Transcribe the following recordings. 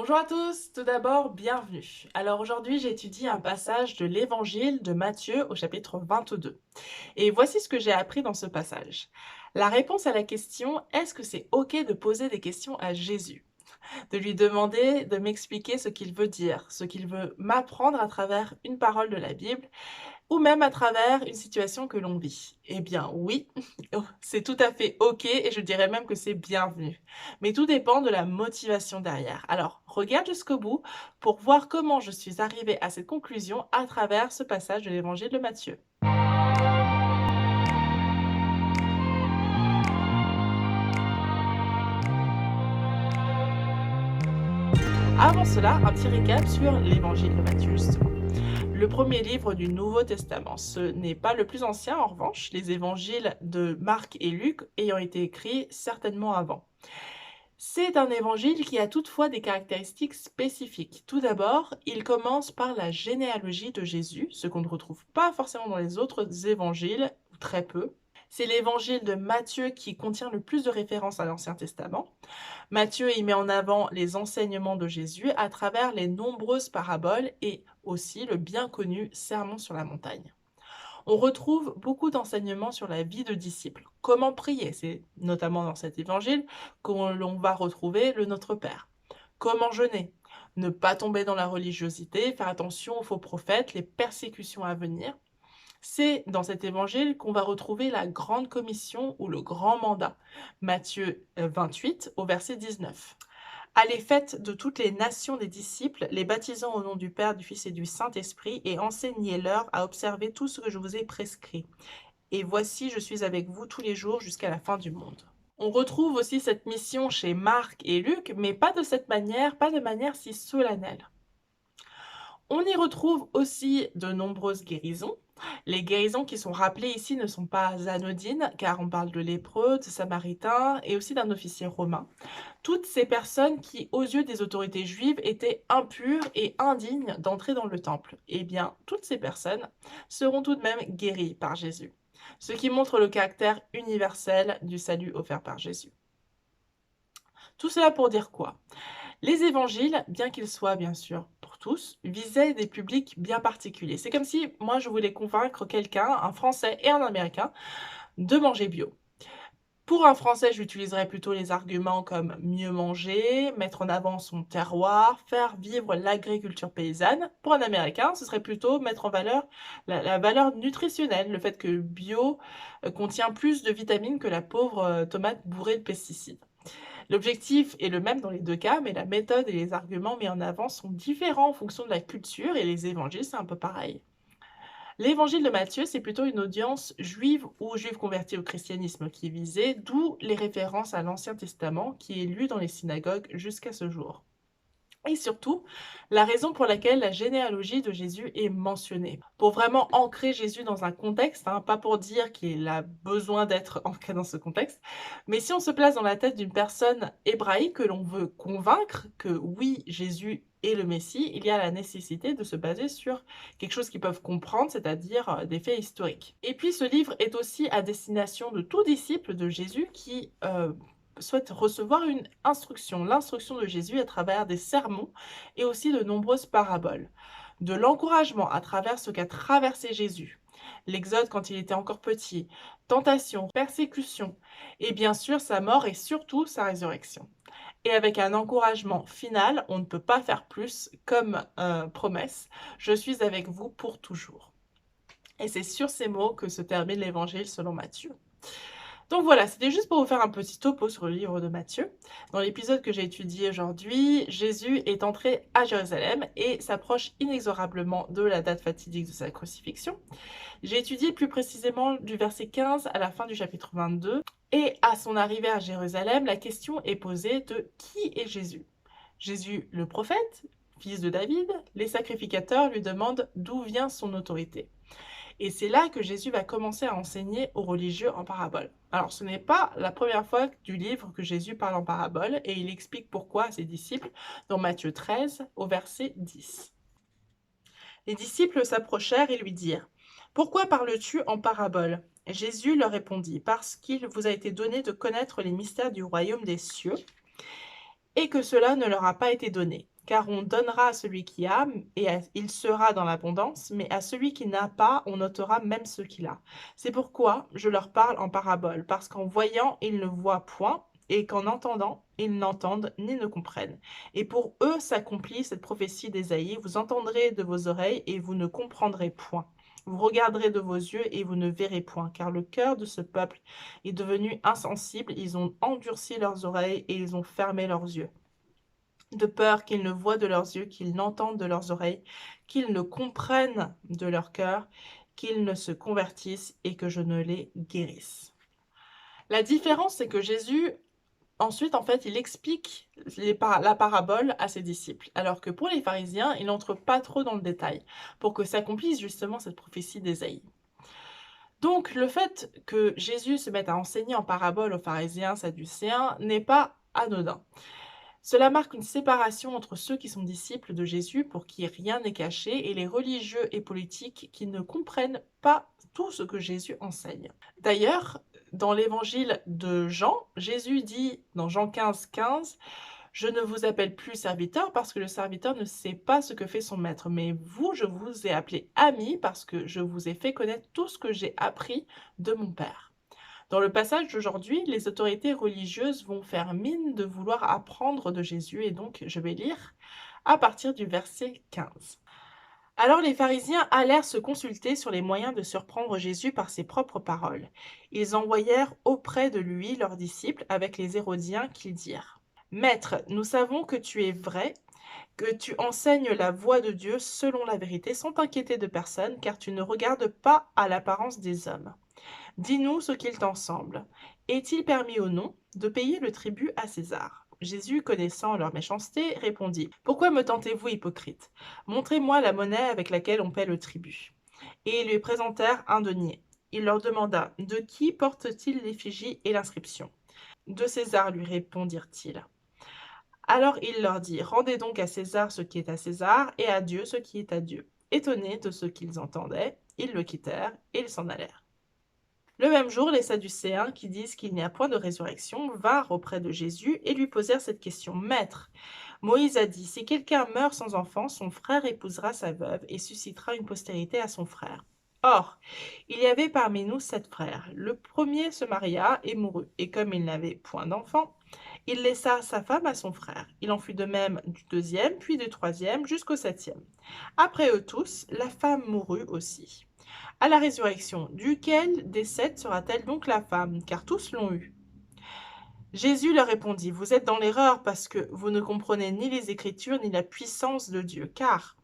Bonjour à tous, tout d'abord, bienvenue. Alors aujourd'hui, j'étudie un passage de l'Évangile de Matthieu au chapitre 22. Et voici ce que j'ai appris dans ce passage. La réponse à la question est-ce que c'est OK de poser des questions à Jésus? De lui demander de m'expliquer ce qu'il veut dire, ce qu'il veut m'apprendre à travers une parole de la Bible ou même à travers une situation que l'on vit? Eh bien oui, c'est tout à fait OK et je dirais même que c'est bienvenu. Mais tout dépend de la motivation derrière. Alors, regarde jusqu'au bout pour voir comment je suis arrivée à cette conclusion à travers ce passage de l'Évangile de Matthieu. Avant cela, un petit récap sur l'Évangile de Matthieu, justement. Le premier livre du Nouveau Testament. Ce n'est pas le plus ancien, en revanche, les évangiles de Marc et Luc ayant été écrits certainement avant. C'est un évangile qui a toutefois des caractéristiques spécifiques. Tout d'abord, il commence par la généalogie de Jésus, ce qu'on ne retrouve pas forcément dans les autres évangiles, ou très peu. C'est l'évangile de Matthieu qui contient le plus de références à l'Ancien Testament. Matthieu y met en avant les enseignements de Jésus à travers les nombreuses paraboles et aussi le bien connu Sermon sur la montagne. On retrouve beaucoup d'enseignements sur la vie de disciples. Comment prier, c'est notamment dans cet évangile que l'on va retrouver le Notre Père. Comment jeûner, ne pas tomber dans la religiosité, faire attention aux faux prophètes, les persécutions à venir. C'est dans cet évangile qu'on va retrouver la grande commission ou le grand mandat. Matthieu 28 au verset 19. Allez, faites de toutes les nations des disciples, les baptisant au nom du Père, du Fils et du Saint-Esprit, et enseignez-leur à observer tout ce que je vous ai prescrit. Et voici, je suis avec vous tous les jours jusqu'à la fin du monde. On retrouve aussi cette mission chez Marc et Luc, mais pas de cette manière, pas de manière si solennelle. On y retrouve aussi de nombreuses guérisons. Les guérisons qui sont rappelées ici ne sont pas anodines, car on parle de lépreux, de samaritains et aussi d'un officier romain. Toutes ces personnes qui, aux yeux des autorités juives, étaient impures et indignes d'entrer dans le temple. Eh bien, toutes ces personnes seront tout de même guéries par Jésus, ce qui montre le caractère universel du salut offert par Jésus. Tout cela pour dire quoi? Les évangiles, bien qu'ils soient bien sûr pour tous, visaient des publics bien particuliers. C'est comme si moi je voulais convaincre quelqu'un, un Français et un Américain, de manger bio. Pour un Français, j'utiliserais plutôt les arguments comme mieux manger, mettre en avant son terroir, faire vivre l'agriculture paysanne. Pour un Américain, ce serait plutôt mettre en valeur la valeur nutritionnelle, le fait que bio contient plus de vitamines que la pauvre tomate bourrée de pesticides. L'objectif est le même dans les deux cas, mais la méthode et les arguments mis en avant sont différents en fonction de la culture et les évangiles, c'est un peu pareil. L'évangile de Matthieu, c'est plutôt une audience juive ou juive convertie au christianisme qui est visée, d'où les références à l'Ancien Testament qui est lu dans les synagogues jusqu'à ce jour. Et surtout, la raison pour laquelle la généalogie de Jésus est mentionnée. Pour vraiment ancrer Jésus dans un contexte, hein, pas pour dire qu'il a besoin d'être ancré dans ce contexte, mais si on se place dans la tête d'une personne hébraïque que l'on veut convaincre que oui, Jésus est le Messie, il y a la nécessité de se baser sur quelque chose qu'ils peuvent comprendre, c'est-à-dire des faits historiques. Et puis ce livre est aussi à destination de tout disciple de Jésus qui souhaite recevoir une instruction, l'instruction de Jésus à travers des sermons et aussi de nombreuses paraboles. De l'encouragement à travers ce qu'a traversé Jésus, l'Exode quand il était encore petit, tentation, persécution, et bien sûr sa mort et surtout sa résurrection. Et avec un encouragement final, on ne peut pas faire plus comme promesse, je suis avec vous pour toujours. Et c'est sur ces mots que se termine l'évangile selon Matthieu. Donc voilà, c'était juste pour vous faire un petit topo sur le livre de Matthieu. Dans l'épisode que j'ai étudié aujourd'hui, Jésus est entré à Jérusalem et s'approche inexorablement de la date fatidique de sa crucifixion. J'ai étudié plus précisément du verset 15 à la fin du chapitre 22. Et à son arrivée à Jérusalem, la question est posée de qui est Jésus? Jésus le prophète, fils de David? Les sacrificateurs lui demandent d'où vient son autorité. Et c'est là que Jésus va commencer à enseigner aux religieux en parabole. Alors ce n'est pas la première fois du livre que Jésus parle en parabole et il explique pourquoi à ses disciples dans Matthieu 13 au verset 10. Les disciples s'approchèrent et lui dirent: Pourquoi parles-tu en parabole? Jésus leur répondit: Parce qu'il vous a été donné de connaître les mystères du royaume des cieux, et que cela ne leur a pas été donné. Car on donnera à celui qui a, et il sera dans l'abondance, mais à celui qui n'a pas, on ôtera même ce qu'il a. C'est pourquoi je leur parle en parabole, parce qu'en voyant, ils ne voient point, et qu'en entendant, ils n'entendent ni ne comprennent. Et pour eux s'accomplit cette prophétie d'Ésaïe, vous entendrez de vos oreilles et vous ne comprendrez point. Vous regarderez de vos yeux et vous ne verrez point, car le cœur de ce peuple est devenu insensible, ils ont endurci leurs oreilles et ils ont fermé leurs yeux, de peur qu'ils ne voient de leurs yeux, qu'ils n'entendent de leurs oreilles, qu'ils ne comprennent de leur cœur, qu'ils ne se convertissent et que je ne les guérisse. La différence, c'est que Jésus, ensuite, en fait, il explique la parabole à ses disciples, alors que pour les pharisiens, il n'entre pas trop dans le détail, pour que s'accomplisse justement cette prophétie d'Ésaïe. Donc, le fait que Jésus se mette à enseigner en parabole aux pharisiens, sadducéens, n'est pas anodin. Cela marque une séparation entre ceux qui sont disciples de Jésus, pour qui rien n'est caché, et les religieux et politiques qui ne comprennent pas tout ce que Jésus enseigne. D'ailleurs, dans l'évangile de Jean, Jésus dit dans Jean 15, je ne vous appelle plus serviteur parce que le serviteur ne sait pas ce que fait son maître, mais vous, je vous ai appelé ami parce que je vous ai fait connaître tout ce que j'ai appris de mon Père. Dans le passage d'aujourd'hui, les autorités religieuses vont faire mine de vouloir apprendre de Jésus, et donc je vais lire à partir du verset 15. Alors les pharisiens allèrent se consulter sur les moyens de surprendre Jésus par ses propres paroles. Ils envoyèrent auprès de lui leurs disciples avec les Hérodiens qui dirent : Maître, nous savons que tu es vrai, que tu enseignes la voie de Dieu selon la vérité, sans t'inquiéter de personne, car tu ne regardes pas à l'apparence des hommes. Dis-nous ce qu'il t'en semble. Est-il permis ou non de payer le tribut à César ? Jésus, connaissant leur méchanceté, répondit : Pourquoi me tentez-vous, hypocrite ? Montrez-moi la monnaie avec laquelle on paie le tribut. Et ils lui présentèrent un denier. Il leur demanda : De qui porte-t-il l'effigie et l'inscription ? De César, lui répondirent-ils. Alors il leur dit : Rendez donc à César ce qui est à César, et à Dieu ce qui est à Dieu. Étonnés de ce qu'ils entendaient, ils le quittèrent et ils s'en allèrent. Le même jour, les Sadducéens, qui disent qu'il n'y a point de résurrection, vinrent auprès de Jésus et lui posèrent cette question : Maître, Moïse a dit : Si quelqu'un meurt sans enfant, son frère épousera sa veuve et suscitera une postérité à son frère. Or, il y avait parmi nous 7 frères. Le premier se maria et mourut, et comme il n'avait point d'enfant, il laissa sa femme à son frère. Il en fut de même du deuxième, puis du troisième, jusqu'au 7e. Après eux tous, la femme mourut aussi. À la résurrection, duquel des 7 sera-t-elle donc la femme ? Car tous l'ont eue. Jésus leur répondit : Vous êtes dans l'erreur parce que vous ne comprenez ni les Écritures ni la puissance de Dieu. Car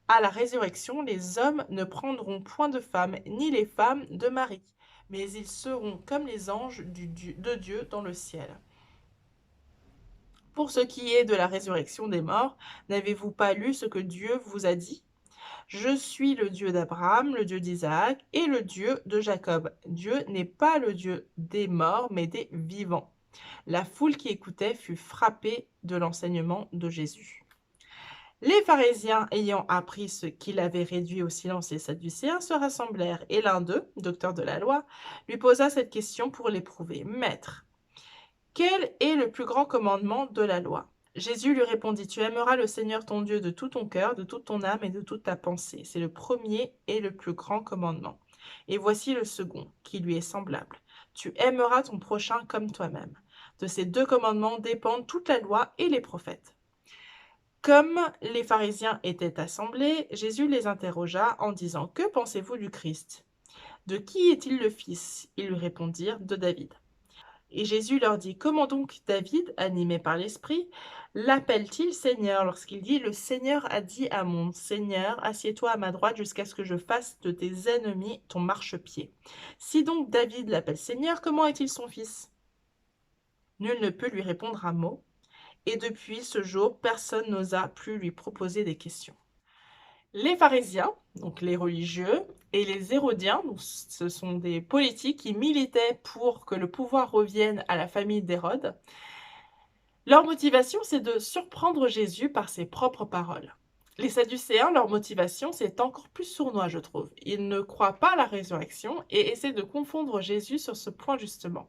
à la résurrection, les hommes ne prendront point de femme, ni les femmes de mari, mais ils seront comme les anges de Dieu dans le ciel. Pour ce qui est de la résurrection des morts, n'avez-vous pas lu ce que Dieu vous a dit ? Je suis le Dieu d'Abraham, le Dieu d'Isaac et le Dieu de Jacob. Dieu n'est pas le Dieu des morts, mais des vivants. La foule qui écoutait fut frappée de l'enseignement de Jésus. Les pharisiens, ayant appris ce qu'il avait réduit au silence les sadducéens, se rassemblèrent, et l'un d'eux, docteur de la loi, lui posa cette question pour l'éprouver : Maître, quel est le plus grand commandement de la loi ? Jésus lui répondit : Tu aimeras le Seigneur ton Dieu de tout ton cœur, de toute ton âme et de toute ta pensée. C'est le premier et le plus grand commandement. Et voici le second, qui lui est semblable. Tu aimeras ton prochain comme toi-même. De ces 2 commandements dépendent toute la loi et les prophètes. Comme les pharisiens étaient assemblés, Jésus les interrogea en disant : Que pensez-vous du Christ ? De qui est-il le fils ? Ils lui répondirent : De David. Et Jésus leur dit : Comment donc David, animé par l'Esprit, l'appelle-t-il Seigneur lorsqu'il dit : Le Seigneur a dit à mon Seigneur : Assieds-toi à ma droite jusqu'à ce que je fasse de tes ennemis ton marchepied. Si donc David l'appelle Seigneur, comment est-il son fils ? Nul ne peut lui répondre un mot, et depuis ce jour, personne n'osa plus lui proposer des questions. Les pharisiens, donc les religieux, et les Hérodiens, donc ce sont des politiques qui militaient pour que le pouvoir revienne à la famille d'Hérode. Leur motivation, c'est de surprendre Jésus par ses propres paroles. Les Sadducéens, leur motivation, c'est encore plus sournois, je trouve. Ils ne croient pas à la résurrection et essaient de confondre Jésus sur ce point justement.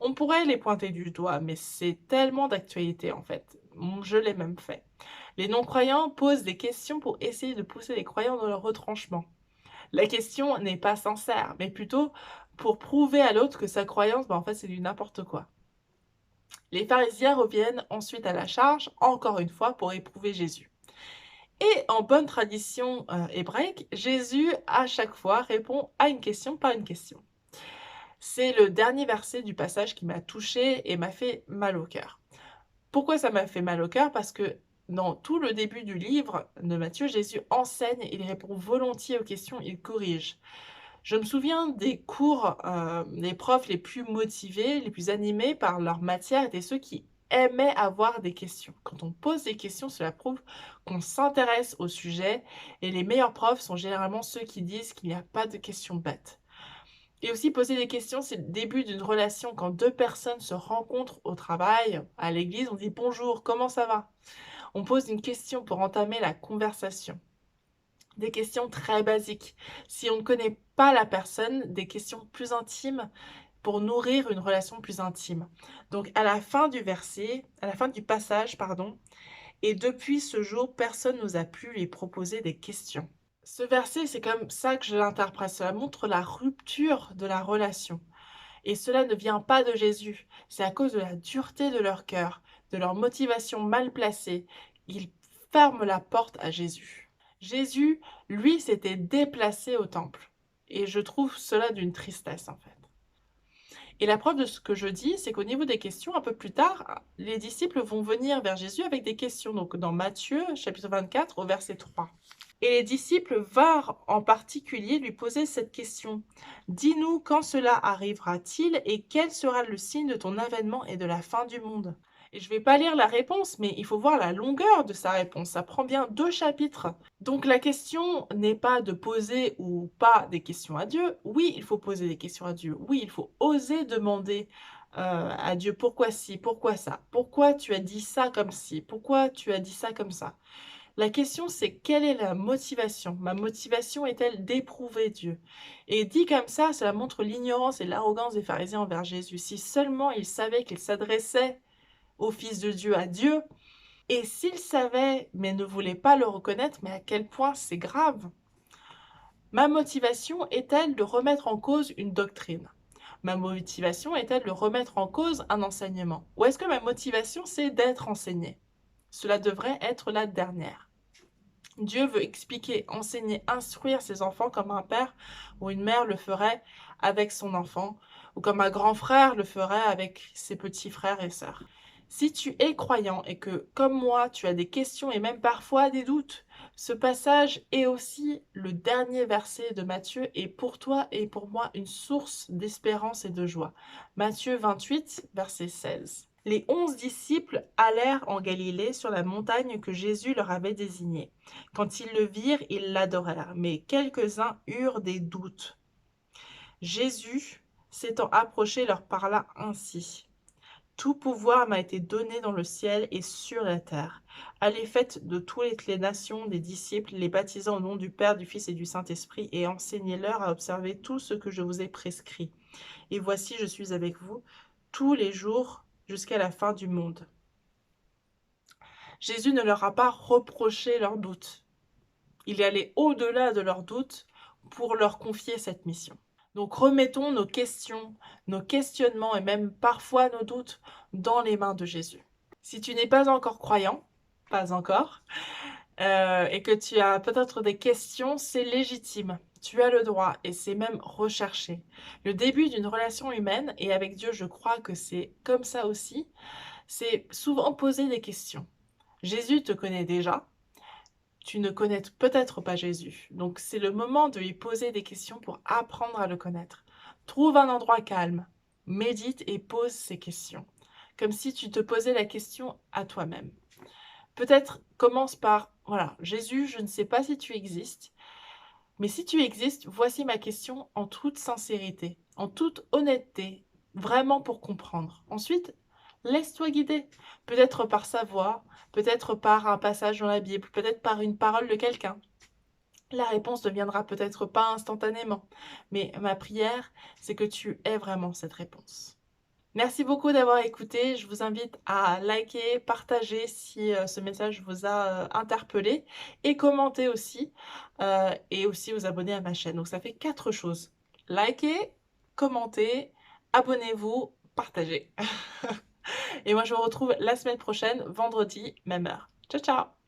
On pourrait les pointer du doigt, mais c'est tellement d'actualité en fait. Je l'ai même fait. Les non-croyants posent des questions pour essayer de pousser les croyants dans leur retranchement. La question n'est pas sincère, mais plutôt pour prouver à l'autre que sa croyance, en fait, c'est du n'importe quoi. Les pharisiens reviennent ensuite à la charge, encore une fois, pour éprouver Jésus. Et en bonne tradition hébraïque, Jésus, à chaque fois, répond à une question par une question. C'est le dernier verset du passage qui m'a touchée et m'a fait mal au cœur. Pourquoi ça m'a fait mal au cœur? Parce que dans tout le début du livre de Matthieu, Jésus enseigne, il répond volontiers aux questions, il corrige. Je me souviens des cours, les profs les plus motivés, les plus animés par leur matière étaient ceux qui aimaient avoir des questions. Quand on pose des questions, cela prouve qu'on s'intéresse au sujet et les meilleurs profs sont généralement ceux qui disent qu'il n'y a pas de questions bêtes. Et aussi poser des questions, c'est le début d'une relation. Quand 2 personnes se rencontrent au travail, à l'église, on dit: «Bonjour, comment ça va?» On pose une question pour entamer la conversation. Des questions très basiques. Si on ne connaît pas la personne, des questions plus intimes pour nourrir une relation plus intime. Donc à la fin du passage, pardon: «Et depuis ce jour, personne n'osa plus lui proposer des questions». Ce verset, c'est comme ça que je l'interprète. Cela montre la rupture de la relation. Et cela ne vient pas de Jésus, c'est à cause de la dureté de leur cœur, de leur motivation mal placée. Ils ferment la porte à Jésus. Jésus, lui, s'était déplacé au temple. Et je trouve cela d'une tristesse, en fait. Et la preuve de ce que je dis, c'est qu'au niveau des questions, un peu plus tard, les disciples vont venir vers Jésus avec des questions. Donc dans Matthieu, chapitre 24, au verset 3. Et les disciples vinrent en particulier lui poser cette question: «Dis-nous quand cela arrivera-t-il et quel sera le signe de ton avènement et de la fin du monde?» Et je ne vais pas lire la réponse, mais il faut voir la longueur de sa réponse. Ça prend bien 2 chapitres. Donc la question n'est pas de poser ou pas des questions à Dieu. Oui, il faut poser des questions à Dieu. Oui, il faut oser demander à Dieu: «Pourquoi ci? Pourquoi ça? Pourquoi tu as dit ça comme ci? Pourquoi tu as dit ça comme ça?» La question, c'est: quelle est la motivation? Ma motivation est-elle d'éprouver Dieu? Et dit comme ça, cela montre l'ignorance et l'arrogance des pharisiens envers Jésus. Si seulement ils savaient qu'ils s'adressaient au Fils de Dieu, à Dieu, et s'ils savaient mais ne voulaient pas le reconnaître, mais à quel point c'est grave. Ma motivation est-elle de remettre en cause une doctrine? Ma motivation est-elle de remettre en cause un enseignement? Ou est-ce que ma motivation, c'est d'être enseigné? Cela devrait être la dernière. Dieu veut expliquer, enseigner, instruire ses enfants comme un père ou une mère le ferait avec son enfant, ou comme un grand frère le ferait avec ses petits frères et sœurs. Si tu es croyant et que, comme moi, tu as des questions et même parfois des doutes, ce passage est aussi le dernier verset de Matthieu et pour toi et pour moi une source d'espérance et de joie. Matthieu 28, verset 16. Les 11 disciples allèrent en Galilée sur la montagne que Jésus leur avait désignée. Quand ils le virent, ils l'adorèrent, mais quelques-uns eurent des doutes. Jésus, s'étant approché, leur parla ainsi: tout pouvoir m'a été donné dans le ciel et sur la terre. Allez, faites de toutes les nations des disciples, les baptisant au nom du Père, du Fils et du Saint-Esprit, et enseignez-leur à observer tout ce que je vous ai prescrit. Et voici, je suis avec vous tous les jours jusqu'à la fin du monde. Jésus ne leur a pas reproché leurs doutes. Il est allé au-delà de leurs doutes pour leur confier cette mission. Donc remettons nos questions, nos questionnements et même parfois nos doutes dans les mains de Jésus. Si tu n'es pas encore croyant, pas encore, et que tu as peut-être des questions, c'est légitime. Tu as le droit et c'est même recherché. Le début d'une relation humaine, et avec Dieu je crois que c'est comme ça aussi, c'est souvent poser des questions. Jésus te connaît déjà, tu ne connais peut-être pas Jésus. Donc c'est le moment de lui poser des questions pour apprendre à le connaître. Trouve un endroit calme, médite et pose ces questions, comme si tu te posais la question à toi-même. Peut-être commence par, voilà, Jésus, je ne sais pas si tu existes, mais si tu existes, voici ma question en toute sincérité, en toute honnêteté, vraiment pour comprendre. Ensuite, laisse-toi guider, peut-être par sa voix, peut-être par un passage dans la Bible, peut-être par une parole de quelqu'un. La réponse ne viendra peut-être pas instantanément, mais ma prière, c'est que tu aies vraiment cette réponse. Merci beaucoup d'avoir écouté. Je vous invite à liker, partager si, ce message vous a, interpellé et commenter aussi, et aussi vous abonner à ma chaîne. Donc ça fait 4 choses. Liker, commenter, abonnez-vous, partagez. Et moi je vous retrouve la semaine prochaine, vendredi, même heure. Ciao, ciao!